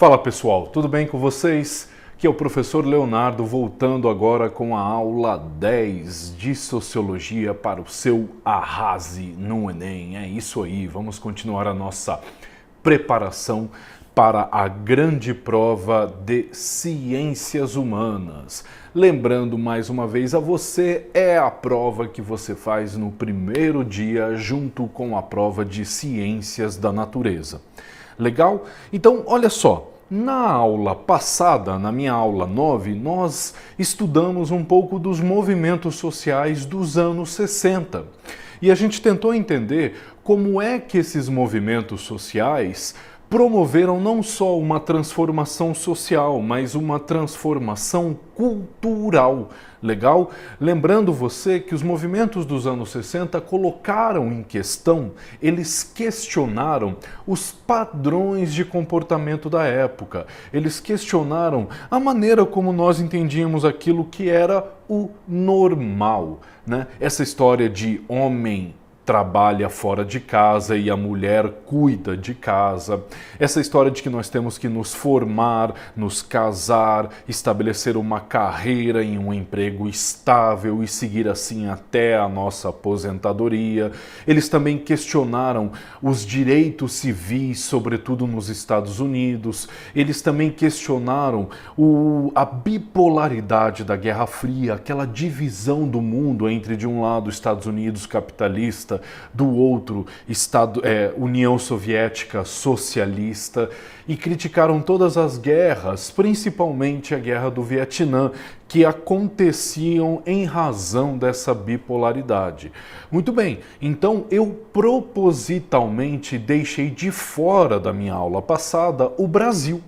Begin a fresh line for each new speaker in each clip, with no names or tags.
Fala pessoal, tudo bem com vocês? Aqui é o professor Leonardo voltando agora com a aula 10 de Sociologia para o seu arrase no Enem. É isso aí, vamos continuar a nossa preparação para a grande prova de Ciências Humanas. Lembrando mais uma vez a você, é a prova que você faz no primeiro dia junto com a prova de Ciências da Natureza. Legal? Então, olha só. Na aula passada, na minha aula 9, nós estudamos um pouco dos movimentos sociais dos anos 60. E a gente tentou entender como é que esses movimentos sociais promoveram não só uma transformação social, mas uma transformação cultural. Legal? Lembrando você que os movimentos dos anos 60 colocaram em questão, eles questionaram os padrões de comportamento da época. Eles questionaram a maneira como nós entendíamos aquilo que era o normal, né? Essa história de homem trabalha fora de casa e a mulher cuida de casa. Essa história de que nós temos que nos formar, nos casar, estabelecer uma carreira em um emprego estável e seguir assim até a nossa aposentadoria. Eles também questionaram os direitos civis, sobretudo nos Estados Unidos. Eles também questionaram a bipolaridade da Guerra Fria, aquela divisão do mundo entre, de um lado, Estados Unidos capitalista, do outro, União Soviética socialista, e criticaram todas as guerras, principalmente a Guerra do Vietnã, que aconteciam em razão dessa bipolaridade. Muito bem, então eu propositalmente deixei de fora da minha aula passada o Brasil,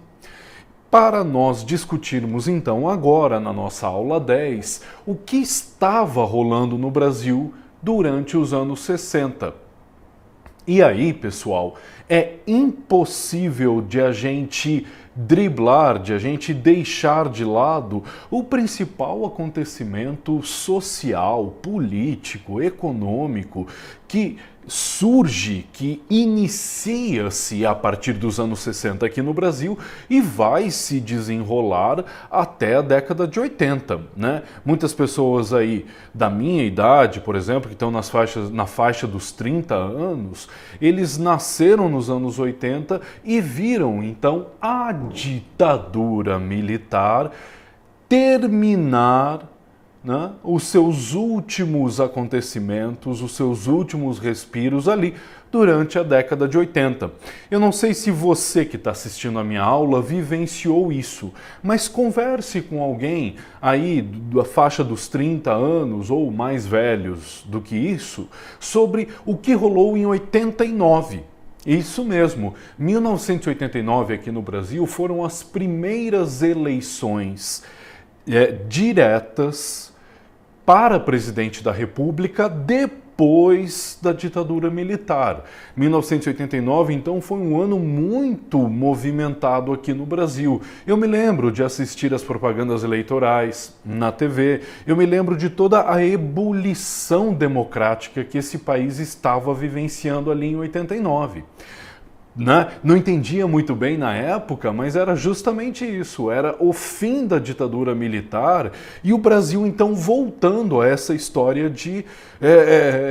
para nós discutirmos então agora, na nossa aula 10, o que estava rolando no Brasil durante os anos 60. E aí, pessoal, é impossível de a gente driblar, de a gente deixar de lado o principal acontecimento social, político, econômico que surge, que inicia-se a partir dos anos 60 aqui no Brasil e vai se desenrolar até a década de 80, né? Muitas pessoas aí da minha idade, por exemplo, que estão na faixa dos 30 anos, eles nasceram nos anos 80 e viram então a ditadura militar terminar, né, os seus últimos acontecimentos, os seus últimos respiros ali durante a década de 80. Eu não sei se você que está assistindo a minha aula vivenciou isso, mas converse com alguém aí da faixa dos 30 anos ou mais velhos do que isso sobre o que rolou em 89. Isso mesmo, 1989 aqui no Brasil foram as primeiras eleições diretas para presidente da República depois da ditadura militar. 1989, então, foi um ano muito movimentado aqui no Brasil. Eu me lembro de assistir as propagandas eleitorais na TV, eu me lembro de toda a ebulição democrática que esse país estava vivenciando ali em 89. Não entendia muito bem na época, mas era justamente isso, era o fim da ditadura militar e o Brasil então voltando a essa história de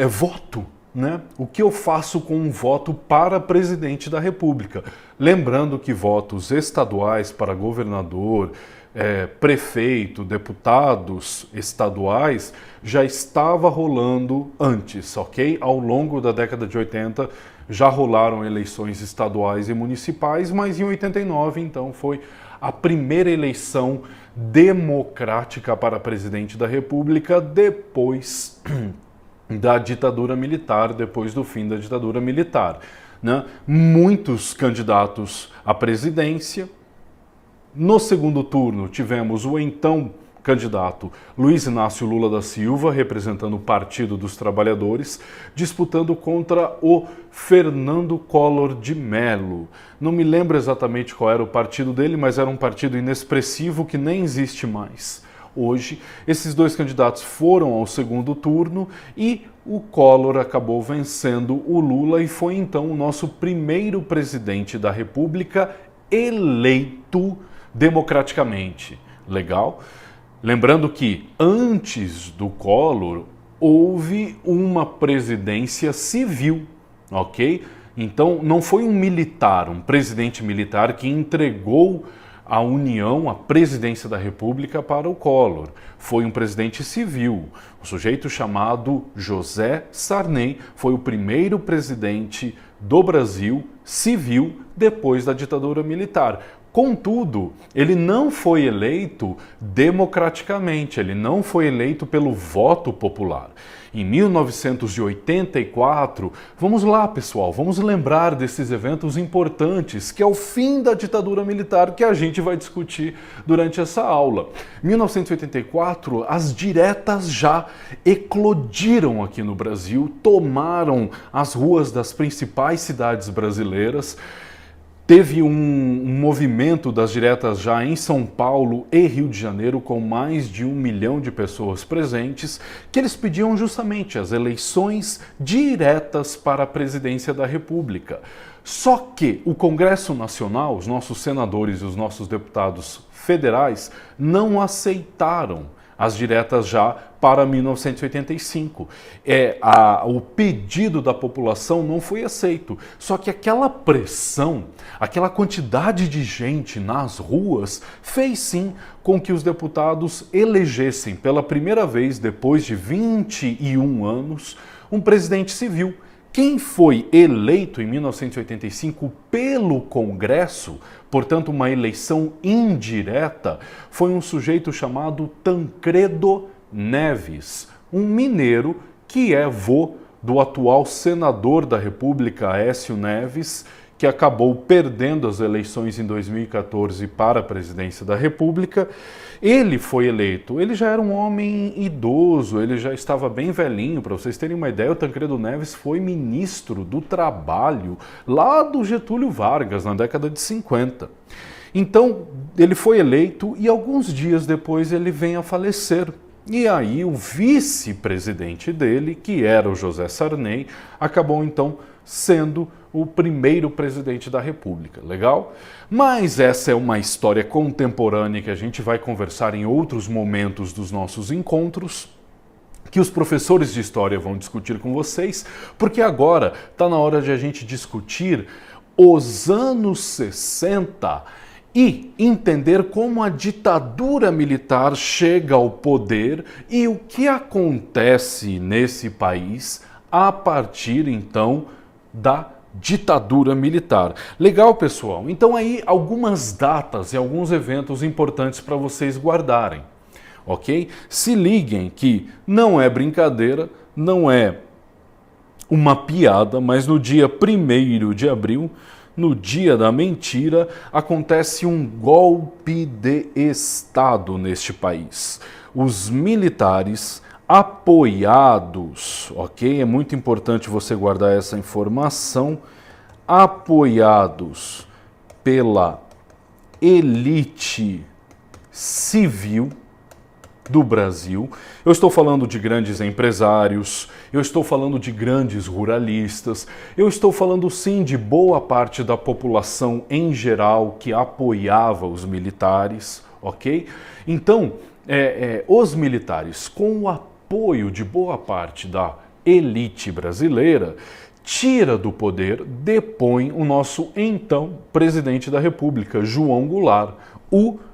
voto, né? O que eu faço com um voto para presidente da República? Lembrando que votos estaduais para governador, prefeito, deputados estaduais já estava rolando antes, ok? Ao longo da década de 80 já rolaram eleições estaduais e municipais, mas em 89 então foi a primeira eleição democrática para presidente da República depois da ditadura militar, depois do fim da ditadura militar, né? Muitos candidatos à presidência. No segundo turno, tivemos o então candidato Luiz Inácio Lula da Silva, representando o Partido dos Trabalhadores, disputando contra o Fernando Collor de Mello. Não me lembro exatamente qual era o partido dele, mas era um partido inexpressivo que nem existe mais. Hoje, esses dois candidatos foram ao segundo turno e o Collor acabou vencendo o Lula e foi então o nosso primeiro presidente da República eleito democraticamente. Legal? Lembrando que antes do Collor houve uma presidência civil, ok? Então não foi um militar, um presidente militar que entregou a União, a presidência da República para o Collor. Foi um presidente civil, um sujeito chamado José Sarney, foi o primeiro presidente do Brasil civil depois da ditadura militar. Contudo, ele não foi eleito democraticamente, ele não foi eleito pelo voto popular. Em 1984, vamos lá pessoal, vamos lembrar desses eventos importantes, que é o fim da ditadura militar que a gente vai discutir durante essa aula. Em 1984, as diretas já eclodiram aqui no Brasil, tomaram as ruas das principais cidades brasileiras. Teve um movimento das diretas já em São Paulo e Rio de Janeiro, com mais de 1 milhão de pessoas presentes, que eles pediam justamente as eleições diretas para a presidência da República. Só que o Congresso Nacional, os nossos senadores e os nossos deputados federais não aceitaram as diretas já para 1985. O pedido da população não foi aceito. Só que aquela pressão, aquela quantidade de gente nas ruas, fez sim com que os deputados elegessem pela primeira vez, depois de 21 anos, um presidente civil. Quem foi eleito em 1985 pelo Congresso, portanto uma eleição indireta, foi um sujeito chamado Tancredo Neves, um mineiro que é vô do atual senador da República, Aécio Neves, que acabou perdendo as eleições em 2014 para a presidência da República. Ele foi eleito, ele já era um homem idoso, ele já estava bem velhinho. Para vocês terem uma ideia, o Tancredo Neves foi ministro do Trabalho lá do Getúlio Vargas, na década de 50. Então, ele foi eleito e alguns dias depois ele vem a falecer. E aí o vice-presidente dele, que era o José Sarney, acabou então sendo o primeiro presidente da República. Legal? Mas essa é uma história contemporânea que a gente vai conversar em outros momentos dos nossos encontros, que os professores de história vão discutir com vocês, porque agora está na hora de a gente discutir os anos 60 e entender como a ditadura militar chega ao poder e o que acontece nesse país a partir então da ditadura militar. Legal, pessoal? Então aí algumas datas e alguns eventos importantes para vocês guardarem, ok? Se liguem que não é brincadeira, não é uma piada, mas no dia 1º de abril, no dia da mentira, acontece um golpe de Estado neste país. Os militares apoiados, ok? É muito importante você guardar essa informação, apoiados pela elite civil do Brasil. Eu estou falando de grandes empresários, eu estou falando de grandes ruralistas, eu estou falando sim de boa parte da população em geral que apoiava os militares, ok? Então, os militares, com o apoio de boa parte da elite brasileira, tira do poder, depõe o nosso então presidente da República, João Goulart,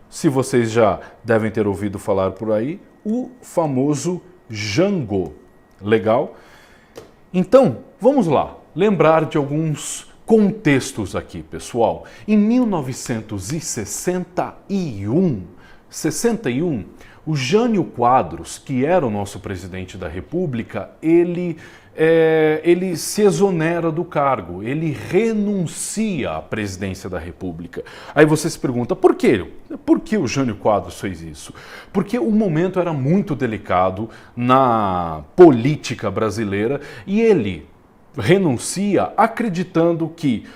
se vocês já devem ter ouvido falar por aí, o famoso Jango. Legal? Então, vamos lá, lembrar de alguns contextos aqui, pessoal. Em 1961, o Jânio Quadros, que era o nosso presidente da República, ele se exonera do cargo, ele renuncia à presidência da República. Aí você se pergunta, por quê? Por que o Jânio Quadros fez isso? Porque o momento era muito delicado na política brasileira e ele renuncia acreditando que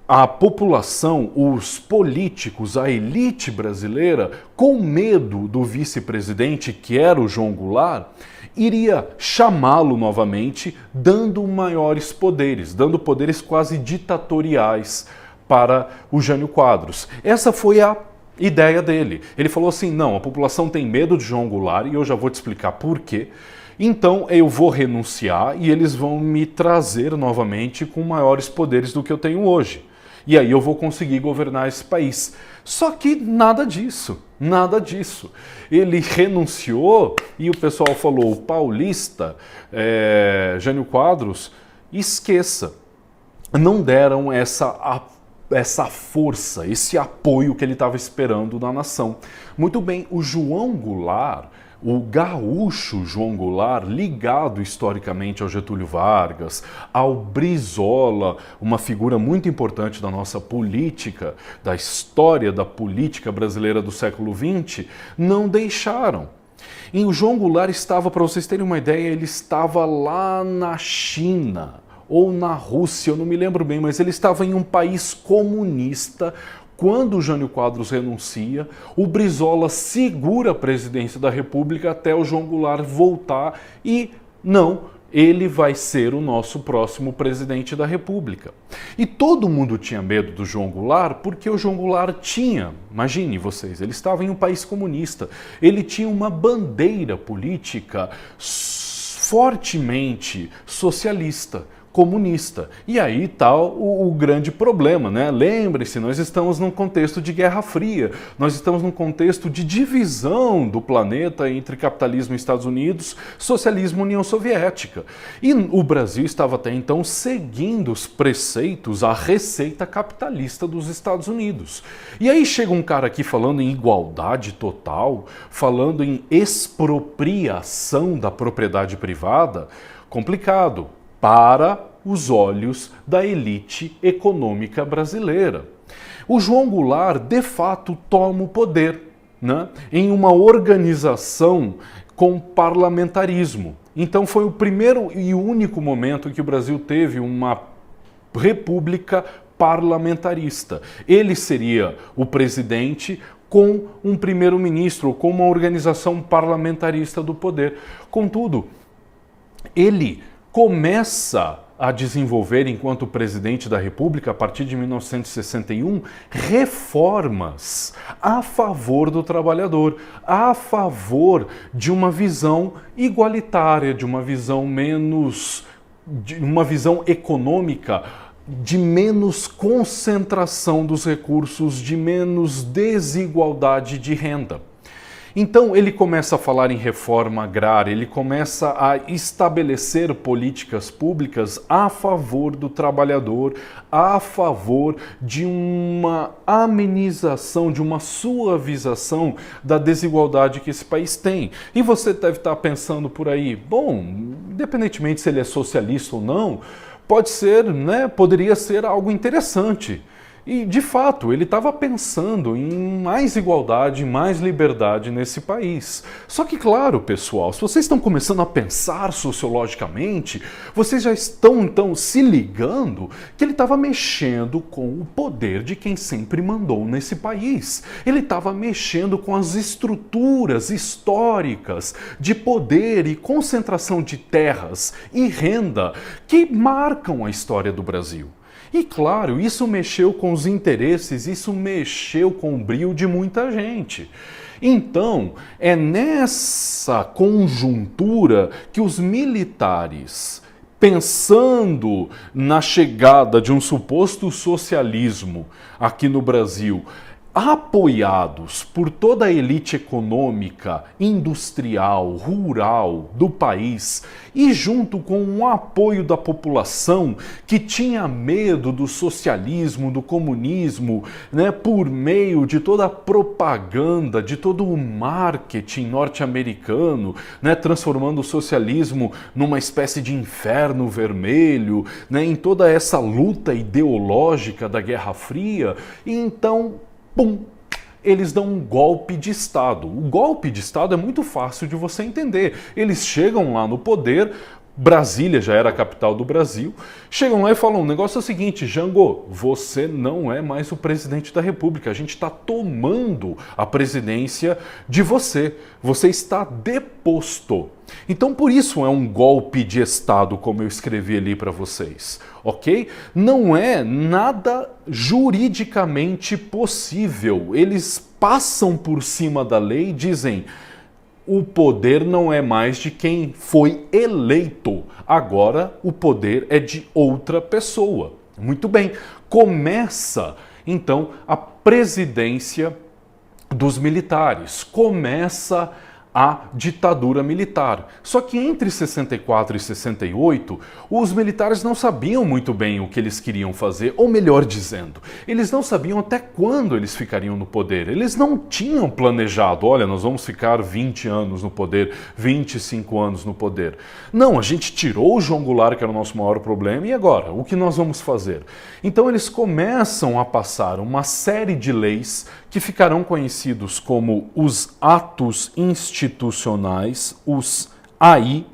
a população, os políticos, a elite brasileira, com medo do vice-presidente, que era o João Goulart, iria chamá-lo novamente, dando maiores poderes, dando poderes quase ditatoriais para o Jânio Quadros. Essa foi a ideia dele. Ele falou assim, não, a população tem medo de João Goulart e eu já vou te explicar por quê. Então eu vou renunciar e eles vão me trazer novamente com maiores poderes do que eu tenho hoje. E aí eu vou conseguir governar esse país. Só que nada disso, nada disso. Ele renunciou e o pessoal falou, o paulista, Jânio Quadros, esqueça. Não deram essa força, esse apoio que ele estava esperando da nação. Muito bem, o João Goulart, o gaúcho João Goulart, ligado historicamente ao Getúlio Vargas, ao Brizola, uma figura muito importante da nossa política, da história da política brasileira do século XX, não deixaram. E o João Goulart estava, para vocês terem uma ideia, ele estava lá na China ou na Rússia, eu não me lembro bem, mas ele estava em um país comunista. Quando o Jânio Quadros renuncia, o Brizola segura a presidência da República até o João Goulart voltar e não, ele vai ser o nosso próximo presidente da República. E todo mundo tinha medo do João Goulart porque o João Goulart tinha, imagine vocês, ele estava em um país comunista, ele tinha uma bandeira política fortemente socialista, comunista. E aí está o grande problema, né? Lembre-se, nós estamos num contexto de Guerra Fria, nós estamos num contexto de divisão do planeta entre capitalismo Estados Unidos, socialismo União Soviética. E o Brasil estava até então seguindo os preceitos, a receita capitalista dos Estados Unidos. E aí chega um cara aqui falando em igualdade total, falando em expropriação da propriedade privada, complicado para os olhos da elite econômica brasileira. O João Goulart, de fato, toma o poder, né, em uma organização com parlamentarismo. Então foi o primeiro e único momento que o Brasil teve uma república parlamentarista. Ele seria o presidente com um primeiro-ministro, com uma organização parlamentarista do poder. Contudo, ele começa a desenvolver, enquanto presidente da República, a partir de 1961, reformas a favor do trabalhador, a favor de uma visão igualitária, de uma visão econômica, de menos concentração dos recursos, de menos desigualdade de renda. Então ele começa a falar em reforma agrária, ele começa a estabelecer políticas públicas a favor do trabalhador, a favor de uma amenização, de uma suavização da desigualdade que esse país tem. E você deve estar pensando por aí, bom, independentemente se ele é socialista ou não, pode ser, né, poderia ser algo interessante. E, de fato, ele estava pensando em mais igualdade, mais liberdade nesse país. Só que, claro, pessoal, se vocês estão começando a pensar sociologicamente, vocês já estão, então, se ligando que ele estava mexendo com o poder de quem sempre mandou nesse país. Ele estava mexendo com as estruturas históricas de poder e concentração de terras e renda que marcam a história do Brasil. E claro, isso mexeu com os interesses, isso mexeu com o brio de muita gente. Então, é nessa conjuntura que os militares, pensando na chegada de um suposto socialismo aqui no Brasil, apoiados por toda a elite econômica, industrial, rural do país e junto com o apoio da população que tinha medo do socialismo, do comunismo, né, por meio de toda a propaganda, de todo o marketing norte-americano, né, transformando o socialismo numa espécie de inferno vermelho, né, em toda essa luta ideológica da Guerra Fria. E então, pum, eles dão um golpe de Estado. O golpe de Estado é muito fácil de você entender. Eles chegam lá no poder, Brasília já era a capital do Brasil, chegam lá e falam, o negócio é o seguinte, Jango, você não é mais o presidente da República, a gente está tomando a presidência de você, você está deposto. Então por isso é um golpe de Estado, como eu escrevi ali para vocês, ok? Não é nada juridicamente possível, eles passam por cima da lei e dizem, o poder não é mais de quem foi eleito. Agora o poder é de outra pessoa. Muito bem. Começa, então, a presidência dos militares. Começa a ditadura militar. Só que entre 64 e 68, os militares não sabiam muito bem o que eles queriam fazer, ou melhor dizendo, eles não sabiam até quando eles ficariam no poder. Eles não tinham planejado, olha, nós vamos ficar 20 anos no poder, 25 anos no poder. Não, a gente tirou o João Goulart, que era o nosso maior problema, e agora? O que nós vamos fazer? Então eles começam a passar uma série de leis que ficarão conhecidos como os atos institucionais, os AI,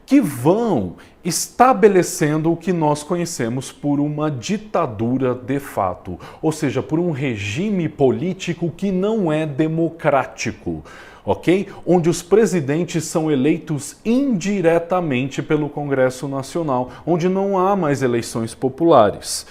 que vão estabelecendo o que nós conhecemos por uma ditadura de fato, ou seja, por um regime político que não é democrático, ok? Onde os presidentes são eleitos indiretamente pelo Congresso Nacional, onde não há mais eleições populares.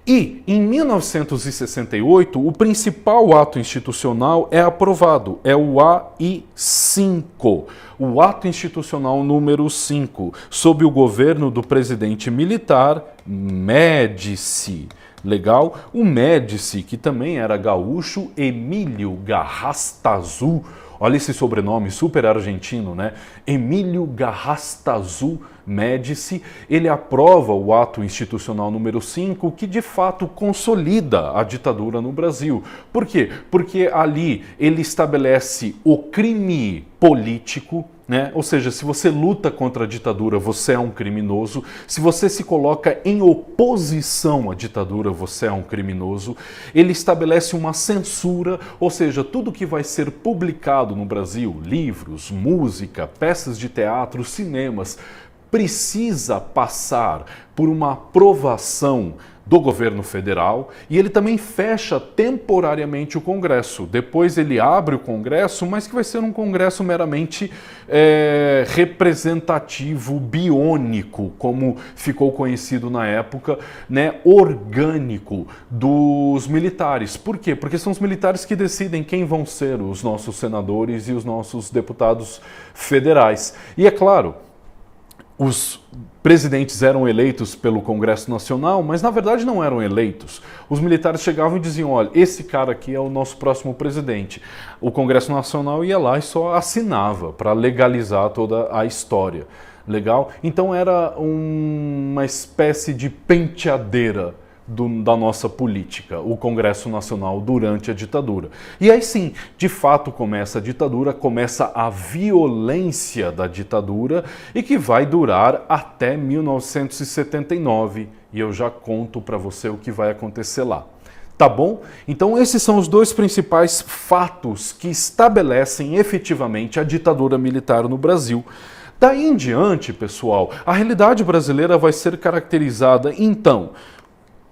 E, em 1968, o principal ato institucional é aprovado, é o AI-5, o Ato Institucional número 5, sob o governo do presidente militar Médici. Legal? O Médici, que também era gaúcho, Emílio Garrastazu, olha esse sobrenome super argentino, né? Emílio Garrastazu Médici, ele aprova o ato institucional número 5, que de fato consolida a ditadura no Brasil. Por quê? Porque ali ele estabelece o crime político, né? Ou seja, se você luta contra a ditadura, você é um criminoso. Se você se coloca em oposição à ditadura, você é um criminoso. Ele estabelece uma censura, ou seja, tudo que vai ser publicado no Brasil, livros, música, peças de teatro, cinemas, precisa passar por uma aprovação do governo federal, e ele também fecha temporariamente o Congresso. Depois ele abre o Congresso, mas que vai ser um Congresso meramente representativo, biônico, como ficou conhecido na época, né, orgânico dos militares. Por quê? Porque são os militares que decidem quem vão ser os nossos senadores e os nossos deputados federais. E é claro, os presidentes eram eleitos pelo Congresso Nacional, mas na verdade não eram eleitos. Os militares chegavam e diziam, olha, esse cara aqui é o nosso próximo presidente. O Congresso Nacional ia lá e só assinava para legalizar toda a história. Legal? Então era uma espécie de penteadeira da nossa política, o Congresso Nacional durante a ditadura. E aí sim, de fato começa a ditadura, começa a violência da ditadura e que vai durar até 1979. E eu já conto para você o que vai acontecer lá. Tá bom? Então esses são os dois principais fatos que estabelecem efetivamente a ditadura militar no Brasil. Daí em diante, pessoal, a realidade brasileira vai ser caracterizada, então,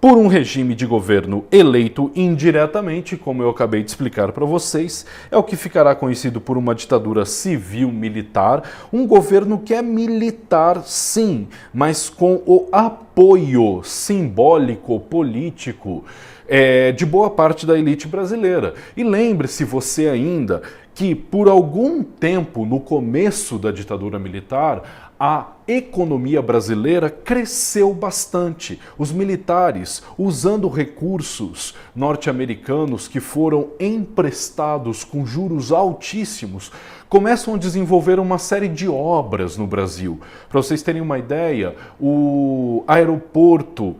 por um regime de governo eleito indiretamente, como eu acabei de explicar para vocês, é o que ficará conhecido por uma ditadura civil-militar, um governo que é militar sim, mas com o apoio simbólico, político, de boa parte da elite brasileira. E lembre-se você ainda que por algum tempo, no começo da ditadura militar, a economia brasileira cresceu bastante. Os militares, usando recursos norte-americanos que foram emprestados com juros altíssimos, começam a desenvolver uma série de obras no Brasil. Para vocês terem uma ideia, o aeroporto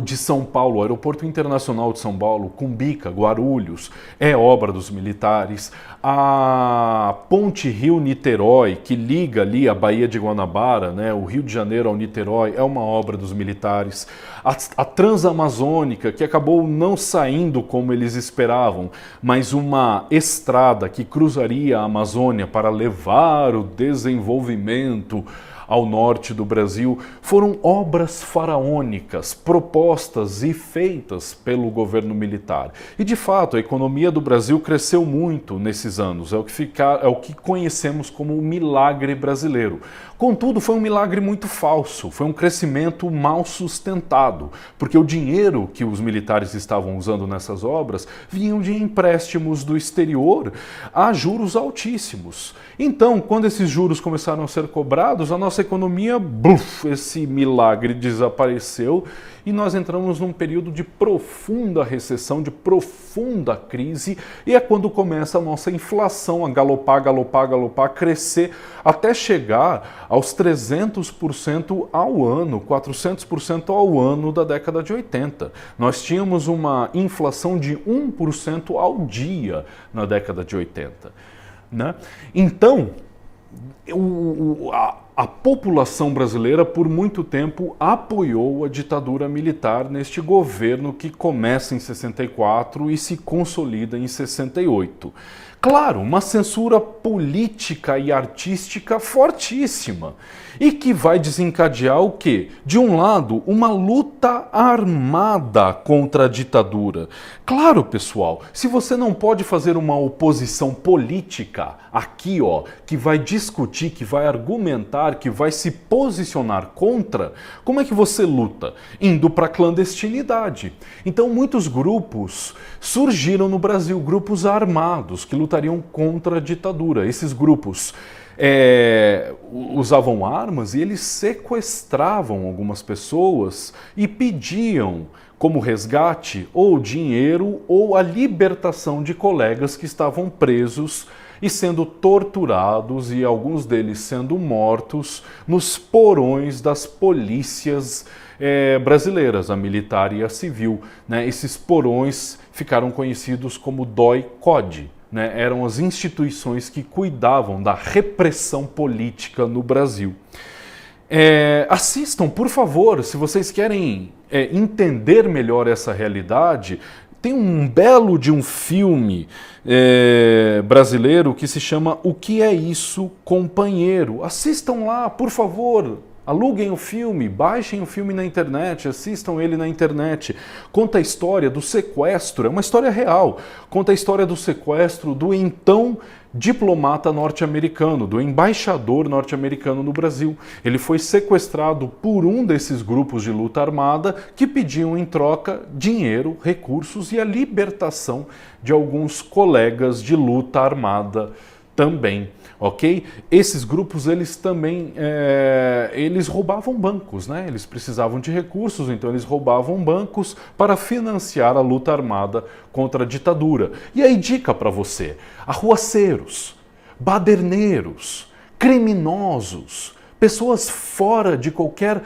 de São Paulo, o Aeroporto Internacional de São Paulo, Cumbica, Guarulhos, é obra dos militares. A Ponte Rio-Niterói, que liga ali a Baía de Guanabara, né, o Rio de Janeiro ao Niterói, é uma obra dos militares. A Transamazônica, que acabou não saindo como eles esperavam, mas uma estrada que cruzaria a Amazônia para levar o desenvolvimento ao norte do Brasil, foram obras faraônicas, propostas e feitas pelo governo militar. E de fato, a economia do Brasil cresceu muito nesses anos, é o que conhecemos como o milagre brasileiro. Contudo, foi um milagre muito falso, foi um crescimento mal sustentado, porque o dinheiro que os militares estavam usando nessas obras vinham de empréstimos do exterior a juros altíssimos. Então, quando esses juros começaram a ser cobrados, a nossa economia, esse milagre desapareceu e nós entramos num período de profunda recessão, de profunda crise, e é quando começa a nossa inflação a galopar, galopar, galopar, crescer até chegar aos 300% ao ano, 400% ao ano da década de 80. Nós tínhamos uma inflação de 1% ao dia na década de 80. Né? Então, a população brasileira por muito tempo apoiou a ditadura militar neste governo que começa em 64 e se consolida em 68. Claro, uma censura política e artística fortíssima e que vai desencadear o quê? De um lado, uma luta armada contra a ditadura. Claro, pessoal, se você não pode fazer uma oposição política aqui, ó, que vai discutir, que vai argumentar, que vai se posicionar contra, como é que você luta? Indo para a clandestinidade. Então, muitos grupos surgiram no Brasil, grupos armados que lutariam contra a ditadura. Esses grupos usavam armas e eles sequestravam algumas pessoas e pediam como resgate ou dinheiro ou a libertação de colegas que estavam presos e sendo torturados e alguns deles sendo mortos nos porões das polícias brasileiras, a militar e a civil. Né? Esses porões ficaram conhecidos como DOI-CODE. Né, eram as instituições que cuidavam da repressão política no Brasil. Assistam, por favor, se vocês querem entender melhor essa realidade. Tem um belo de um filme brasileiro que se chama O Que É Isso, Companheiro? Assistam lá, por favor. Aluguem o filme, baixem o filme na internet, assistam ele na internet. Conta a história do sequestro, é uma história real. Conta a história do sequestro do então diplomata norte-americano, do embaixador norte-americano no Brasil. Ele foi sequestrado por um desses grupos de luta armada que pediam em troca dinheiro, recursos e a libertação de alguns colegas de luta armada também. Ok? Esses grupos, eles também eles roubavam bancos, né? Eles precisavam de recursos, então eles roubavam bancos para financiar a luta armada contra a ditadura. E aí, dica para você: arruaceiros, baderneiros, criminosos, pessoas fora de qualquer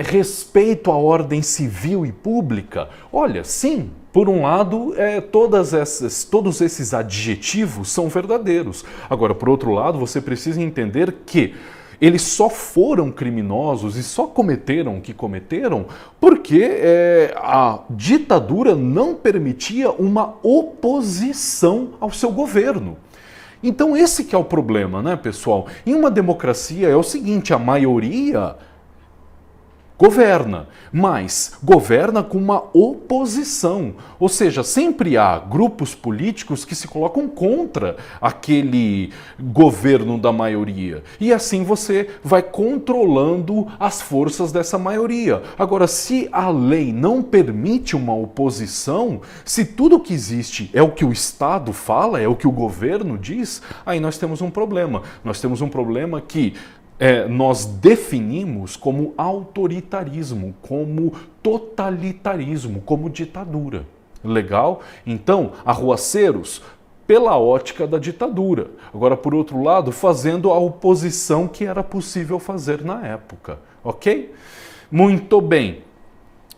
respeito à ordem civil e pública. Olha, sim, por um lado, todos esses adjetivos são verdadeiros. Agora, por outro lado, você precisa entender que eles só foram criminosos e só cometeram o que cometeram porque a ditadura não permitia uma oposição ao seu governo. Então esse que é o problema, né, pessoal? Em uma democracia é o seguinte, a maioria governa, mas governa com uma oposição. Ou seja, sempre há grupos políticos que se colocam contra aquele governo da maioria. E assim você vai controlando as forças dessa maioria. Agora, se a lei não permite uma oposição, se tudo que existe é o que o Estado fala, é o que o governo diz, aí nós temos um problema. Nós temos um problema que nós definimos como autoritarismo, como totalitarismo, como ditadura. Legal? Então, arruaceiros pela ótica da ditadura. Agora, por outro lado, fazendo a oposição que era possível fazer na época. Ok? Muito bem.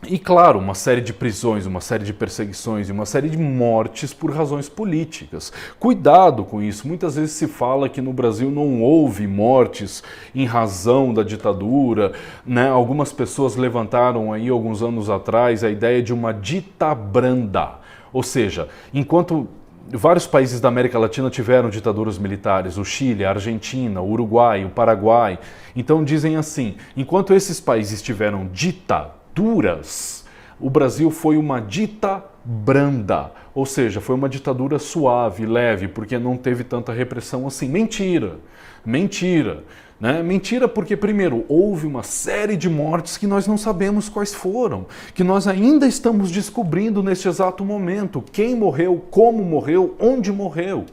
E claro, uma série de prisões, uma série de perseguições e uma série de mortes por razões políticas. Cuidado com isso. Muitas vezes se fala que no Brasil não houve mortes em razão da ditadura, né? Algumas pessoas levantaram aí alguns anos atrás a ideia de uma ditabranda. Ou seja, enquanto vários países da América Latina tiveram ditaduras militares, o Chile, a Argentina, o Uruguai, o Paraguai. Então dizem assim, enquanto esses países tiveram ditaduras, o Brasil foi uma dita branda, ou seja, foi uma ditadura suave, leve, porque não teve tanta repressão assim. Mentira, mentira. Né? Mentira porque, primeiro, houve uma série de mortes que nós não sabemos quais foram, que nós ainda estamos descobrindo neste exato momento. Quem morreu, como morreu, onde morreu.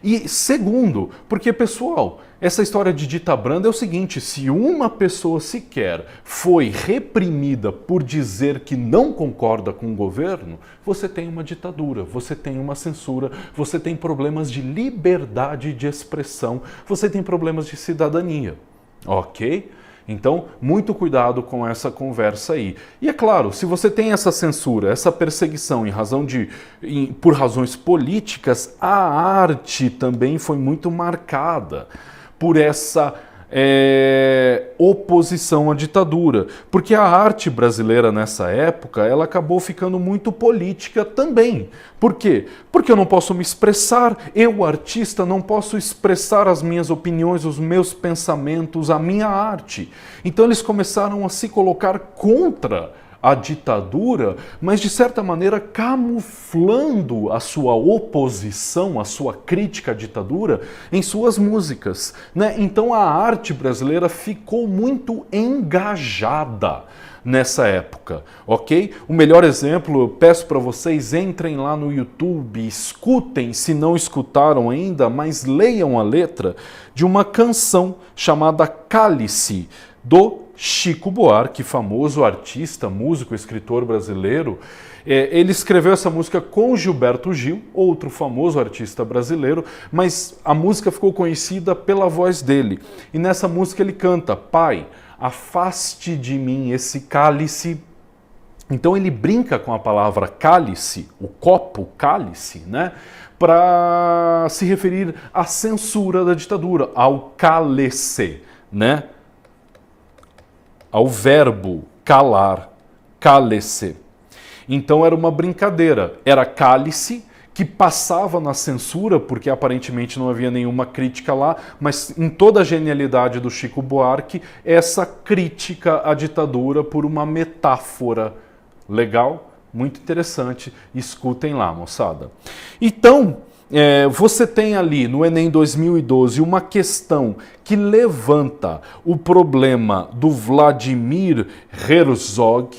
E segundo, porque, pessoal, essa história de dita branda é o seguinte, se uma pessoa sequer foi reprimida por dizer que não concorda com o governo, você tem uma ditadura, você tem uma censura, você tem problemas de liberdade de expressão, você tem problemas de cidadania, ok? Então, muito cuidado com essa conversa aí. E é claro, se você tem essa censura, essa perseguição por razões políticas, a arte também foi muito marcada por essa oposição à ditadura. Porque a arte brasileira nessa época, ela acabou ficando muito política também. Por quê? Porque eu não posso me expressar, eu, artista, não posso expressar as minhas opiniões, os meus pensamentos, a minha arte. Então eles começaram a se colocar contra a ditadura, mas de certa maneira camuflando a sua oposição, a sua crítica à ditadura em suas músicas, né? Então a arte brasileira ficou muito engajada nessa época, ok? O melhor exemplo, eu peço para vocês, entrem lá no YouTube, escutem, se não escutaram ainda, mas leiam a letra de uma canção chamada Cálice, do Chico Buarque, famoso artista, músico, escritor brasileiro. Ele escreveu essa música com Gilberto Gil, outro famoso artista brasileiro, mas a música ficou conhecida pela voz dele. E nessa música ele canta: Pai, afaste de mim esse cálice. Então ele brinca com a palavra cálice, o copo cálice, né? Para se referir à censura da ditadura, ao cálice, né? Ao verbo calar, cálice. Então era uma brincadeira, era cálice que passava na censura, porque aparentemente não havia nenhuma crítica lá, mas em toda a genialidade do Chico Buarque, essa crítica à ditadura por uma metáfora. Legal? Muito interessante, escutem lá, moçada. Então, você tem ali no Enem 2012 uma questão que levanta o problema do Vladimir Herzog,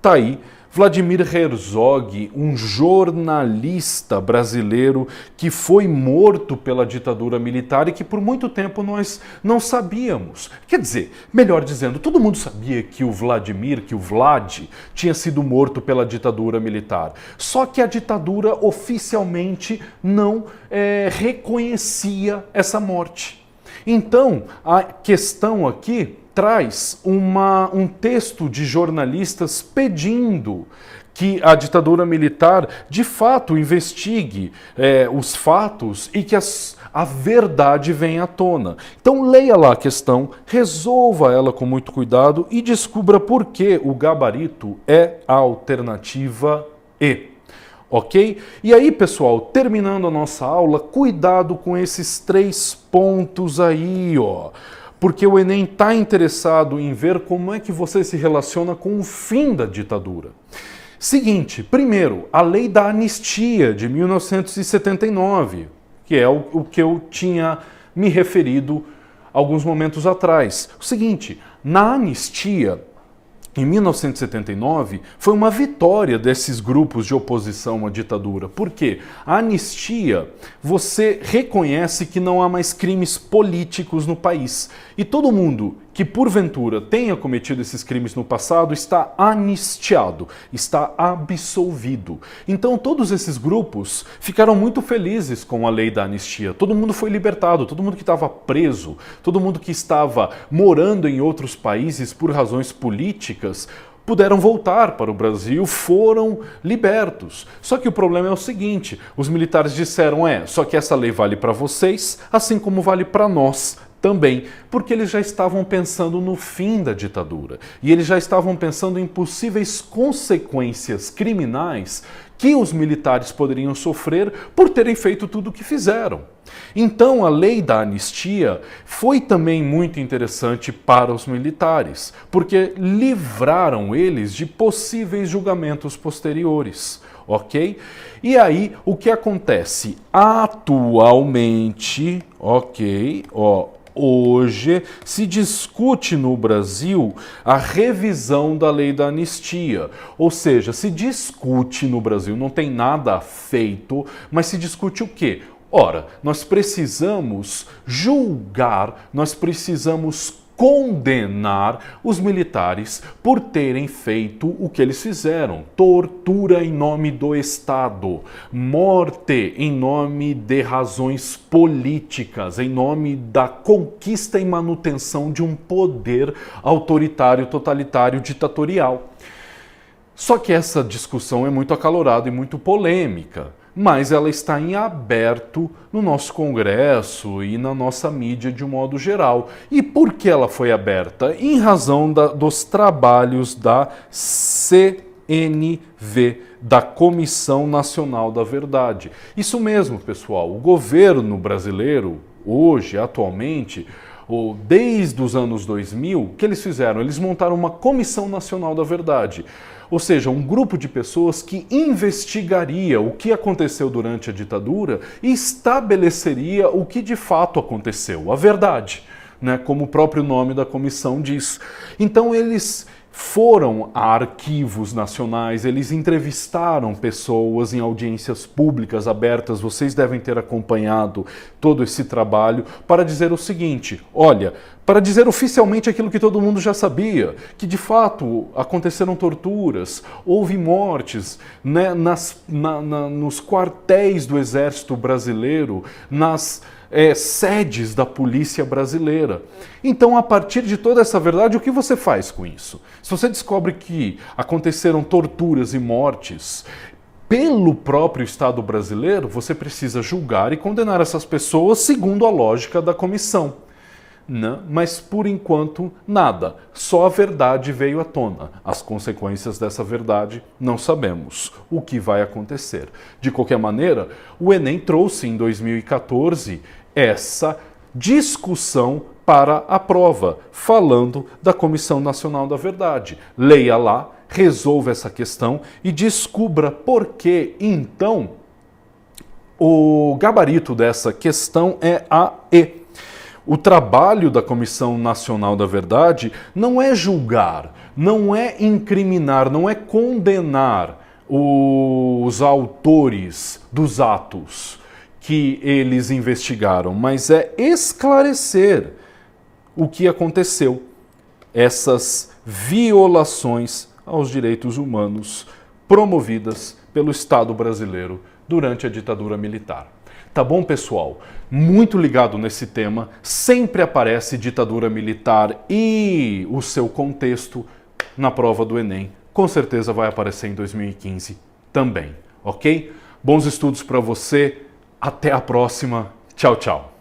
tá aí, Vladimir Herzog, um jornalista brasileiro que foi morto pela ditadura militar e que por muito tempo nós não sabíamos. Quer dizer, melhor dizendo, todo mundo sabia que o Vladimir, que o Vlad, tinha sido morto pela ditadura militar. Só que a ditadura oficialmente não reconhecia essa morte. Então, a questão aqui traz um texto de jornalistas pedindo que a ditadura militar de fato investigue os fatos e que a verdade venha à tona. Então leia lá a questão, resolva ela com muito cuidado e descubra por que o gabarito é a alternativa E. Ok? E aí, pessoal, terminando a nossa aula, cuidado com esses 3 pontos aí, ó. Porque o Enem está interessado em ver como é que você se relaciona com o fim da ditadura. Seguinte, primeiro, a lei da anistia de 1979, que é o que eu tinha me referido alguns momentos atrás. O seguinte, na anistia, em 1979, foi uma vitória desses grupos de oposição à ditadura. Por quê? A anistia, você reconhece que não há mais crimes políticos no país. E todo mundo que, porventura, tenha cometido esses crimes no passado está anistiado, está absolvido. Então, todos esses grupos ficaram muito felizes com a lei da anistia. Todo mundo foi libertado, todo mundo que estava preso, todo mundo que estava morando em outros países por razões políticas, puderam voltar para o Brasil, foram libertos. Só que o problema é o seguinte, os militares disseram, só que essa lei vale para vocês, assim como vale para nós Também, porque eles já estavam pensando no fim da ditadura e eles já estavam pensando em possíveis consequências criminais que os militares poderiam sofrer por terem feito tudo o que fizeram. Então, a lei da anistia foi também muito interessante para os militares, porque livraram eles de possíveis julgamentos posteriores. Ok? E aí, o que acontece? Atualmente, hoje se discute no Brasil a revisão da lei da anistia. Ou seja, se discute no Brasil, não tem nada feito, mas se discute o quê? Ora, nós precisamos julgar, nós precisamos condenar os militares por terem feito o que eles fizeram. Tortura em nome do Estado, morte em nome de razões políticas, em nome da conquista e manutenção de um poder autoritário, totalitário, ditatorial. Só que essa discussão é muito acalorada e muito polêmica, mas ela está em aberto no nosso Congresso e na nossa mídia de um modo geral. E por que ela foi aberta? Em razão dos trabalhos da CNV, da Comissão Nacional da Verdade. Isso mesmo, pessoal, o governo brasileiro, hoje, atualmente, desde os anos 2000, o que eles fizeram? Eles montaram uma Comissão Nacional da Verdade. Ou seja, um grupo de pessoas que investigaria o que aconteceu durante a ditadura e estabeleceria o que de fato aconteceu, a verdade, né? Como o próprio nome da comissão diz. Então eles foram a arquivos nacionais, eles entrevistaram pessoas em audiências públicas abertas, vocês devem ter acompanhado todo esse trabalho, para dizer o seguinte, olha, para dizer oficialmente aquilo que todo mundo já sabia, que de fato aconteceram torturas, houve mortes, né, nos quartéis do Exército Brasileiro, nas sedes da polícia brasileira. Então, a partir de toda essa verdade, o que você faz com isso? Se você descobre que aconteceram torturas e mortes pelo próprio Estado brasileiro, você precisa julgar e condenar essas pessoas segundo a lógica da comissão. Não, mas por enquanto nada, só a verdade veio à tona. As consequências dessa verdade não sabemos o que vai acontecer. De qualquer maneira, o Enem trouxe em 2014 essa discussão para a prova, falando da Comissão Nacional da Verdade. Leia lá, resolva essa questão e descubra por que, então, o gabarito dessa questão é a E. O trabalho da Comissão Nacional da Verdade não é julgar, não é incriminar, não é condenar os autores dos atos que eles investigaram, mas é esclarecer o que aconteceu, essas violações aos direitos humanos promovidas pelo Estado brasileiro durante a ditadura militar. Tá bom, pessoal? Muito ligado nesse tema, sempre aparece ditadura militar e o seu contexto na prova do Enem. Com certeza vai aparecer em 2015 também, ok? Bons estudos para você, até a próxima, tchau, tchau.